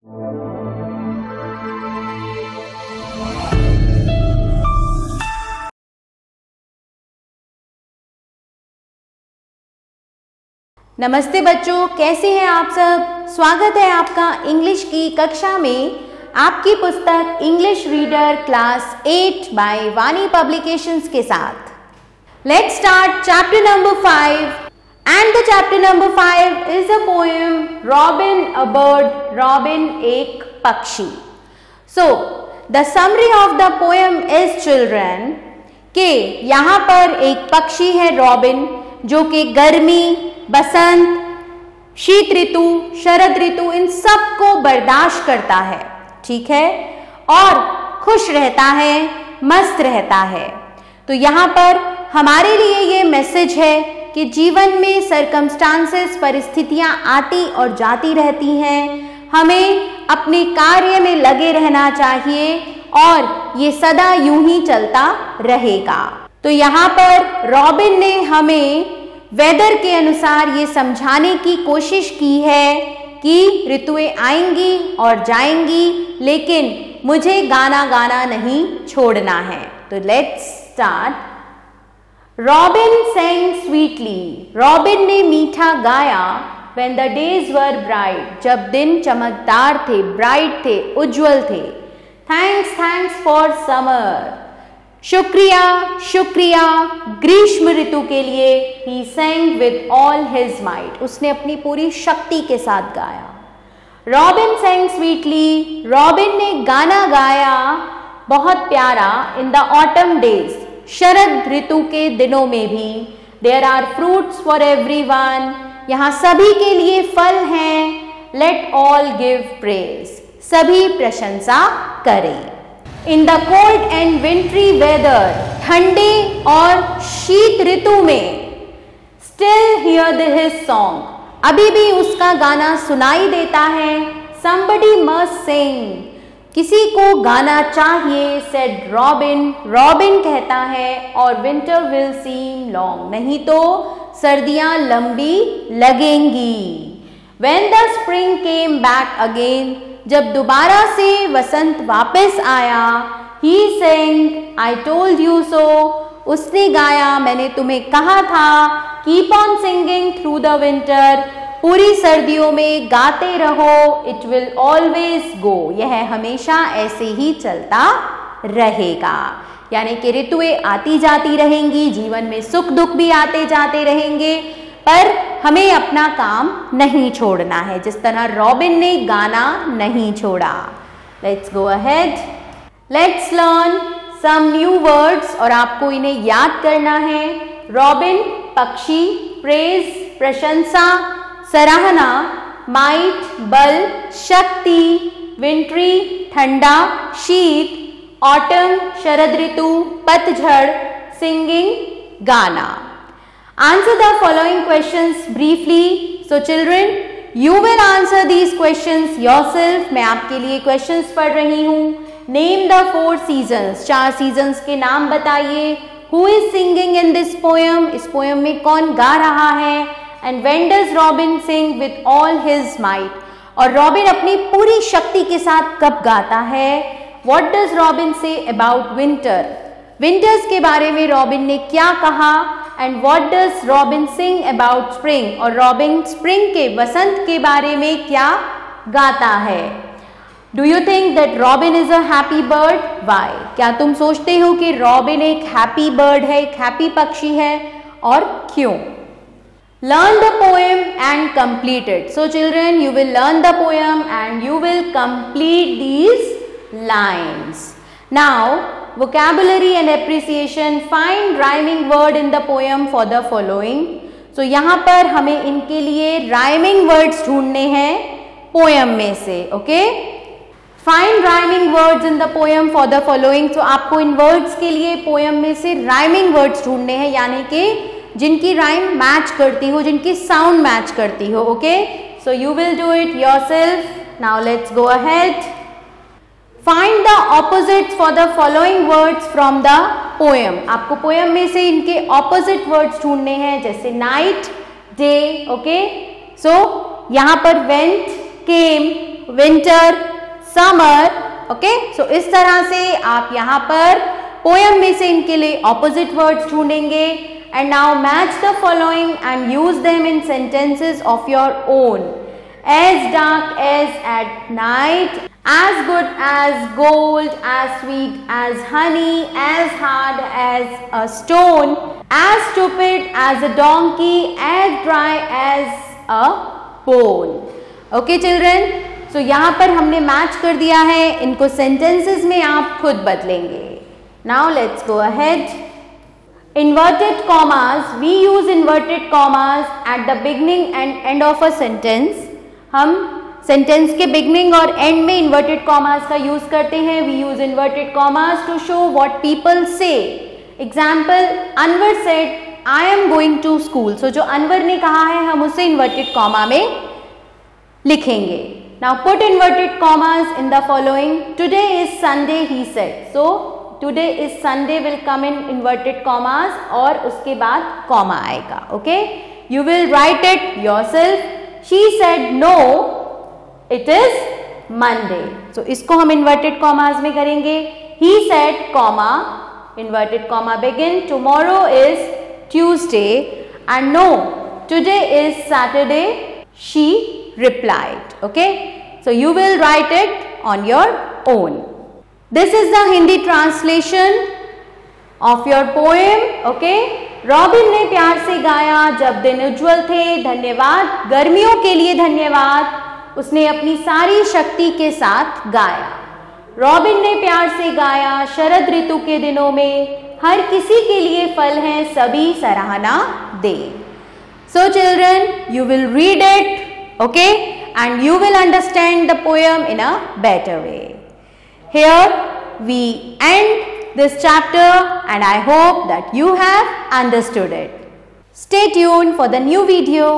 नमस्ते बच्चों, कैसे हैं आप सब। स्वागत है आपका इंग्लिश की कक्षा में आपकी पुस्तक इंग्लिश रीडर क्लास 8 बाय वाणी पब्लिकेशंस के साथ। Let's start chapter number 5 and the chapter number 5 is a poem robin a bird. Robin एक पक्षी। So the summary of the poem is children के यहाँ पर एक पक्षी है रॉबिन, जो कि गर्मी, बसंत, शीत ऋतु, शरद ऋतु इन सब को बर्दाश्त करता है, ठीक है, और खुश रहता है, मस्त रहता है। तो यहाँ पर हमारे लिए ये मैसेज है कि जीवन में सरकमस्टांसेस, परिस्थितियाँ आती और जाती रहती हैं, हमें अपने कार्य में लगे रहना चाहिए और ये सदा यूं ही चलता रहेगा। तो यहाँ पर रॉबिन ने हमें वेदर के अनुसार ये समझाने की कोशिश की है कि ऋतुएं आएंगी और जाएंगी, लेकिन मुझे गाना गाना नहीं छोड़ना है। तो let's start. Robin sang sweetly। Robin ने मीठा गाया when the days were bright। जब दिन चमकदार थे, ब्राइट थे, उज्जवल थे। Thanks for summer। शुक्रिया शुक्रिया ग्रीष्म ऋतु के लिए। He sang with all his might। उसने अपनी पूरी शक्ति के साथ गाया। Robin sang sweetly। रॉबिन ने गाना गाया बहुत प्यारा in the autumn days। शरद ऋतु के दिनों में भी। There are fruits for everyone। यहाँ सभी के लिए फल हैं। Let all give praise। सभी प्रशंसा करें। In the cold and wintry weather. ठंडे और शीत ऋतु में। Still hear his song. अभी भी उसका गाना सुनाई देता है। somebody must sing। किसी को गाना चाहिए। said robin. रॉबिन कहता है और winter will seem long। नहीं तो सर्दियां लंबी लगेंगी। when the spring came back again। जब दोबारा से वसंत वापस आया। He sang I told you so। उसने गाया, मैंने तुम्हें कहा था। Keep on singing through the winter। पूरी सर्दियों में गाते रहो। It will always go। यह हमेशा ऐसे ही चलता रहेगा। यानी कि ऋतुएं आती जाती रहेंगी, जीवन में सुख दुख भी आते जाते रहेंगे, पर हमें अपना काम नहीं छोड़ना है, जिस तरह रॉबिन ने गाना नहीं छोड़ा। Let's go ahead. Let's learn some new words और आपको इन्हें याद करना है। रॉबिन पक्षी, प्रेज प्रशंसा, सराहना, माइट बल, शक्ति, विंट्री ठंडा, शीत, ऑटम शरद ऋतु, पतझड़, सिंगिंग गाना। Answer the following questions briefly. So children, you will answer these questions yourself। मैं आपके लिए questions पढ़ रही हूँ। Name the 4 seasons। 4 seasons के नाम बताइए। Who is singing in this poem? इस poem में कौन गा रहा है? And when does Robin sing with all his might? और रॉबिन अपनी पूरी शक्ति के साथ कब गाता है? What does Robin say about winter? Winters के बारे में रॉबिन ने क्या कहा? And what does robin sing about spring? और रॉबिन स्प्रिंग के, वसंत के बारे में क्या गाता है? Do you think that robin is a happy bird? Why? क्या तुम सोचते हो कि रॉबिन एक हैप्पी बर्ड है, एक हैप्पी पक्षी है, और क्यों? Learn the poem and complete it. So children, you will learn the poem and you will complete these lines. Now vocabulary and appreciation। find rhyming word in the poem for the following। so यहाँ पर हमें इनके लिए rhyming words ढूंढने हैं poem में से। okay, find rhyming words in the poem for the following। so आपको इन words के लिए poem में से rhyming words ढूंढने हैं, यानी कि जिनकी rhyme मैच करती हो, जिनकी sound मैच करती हो। okay, so you will do it yourself। now let's go ahead। Find the opposites for the following words from the poem। आपको poem में से इनके opposite words ढूंढने हैं, जैसे night, day। okay, so यहाँ पर went, came winter, summer. Okay, so इस तरह से आप यहाँ पर पोयम में से इनके लिए ऑपोजिट वर्ड्स ढूंढेंगे। And now match the following and use them in sentences of your own. As dark as at night, as good as gold, as sweet as honey, as hard as a stone, as stupid as a donkey, as dry as a bone. Okay children, so यहाँ पर हमने match कर दिया है, इनको sentences में आप खुद बदलेंगे। Now let's go ahead. Inverted commas, we use inverted commas at the beginning and end of a sentence. हम सेंटेंस के बिगनिंग और एंड में इन्वर्टेड कॉमास का यूज करते हैं। We use inverted commas to show what people say. Example, Anwar said I am going to school. So जो अनवर ने कहा है हम उसे इन्वर्टेड कॉमा में लिखेंगे। Now put inverted commas in the following. Today is Sunday he said. So today is Sunday will come in inverted commas और उसके बाद कॉमा आएगा। Okay, you will write it yourself. She said no, it is Monday. So इसको हम inverted commas में करेंगे। He said, comma, inverted comma begin, tomorrow is Tuesday, and no, today is Saturday, she replied. Okay, so you will write it on your own. This is the Hindi translation of your poem. Okay, robin ने प्यार से गाया जब दिन उज्जवल थे, धन्यवाद गर्मियों के लिए धन्यवाद, उसने अपनी सारी शक्ति के साथ गाया। रॉबिन ने प्यार से गाया शरद ऋतु के दिनों में, हर किसी के लिए फल हैं सभी सराहना दे। So children, you will read it, okay, and you will understand the poem in a better way. Here we end this chapter and I hope that you have understood it. Stay tuned for the new video.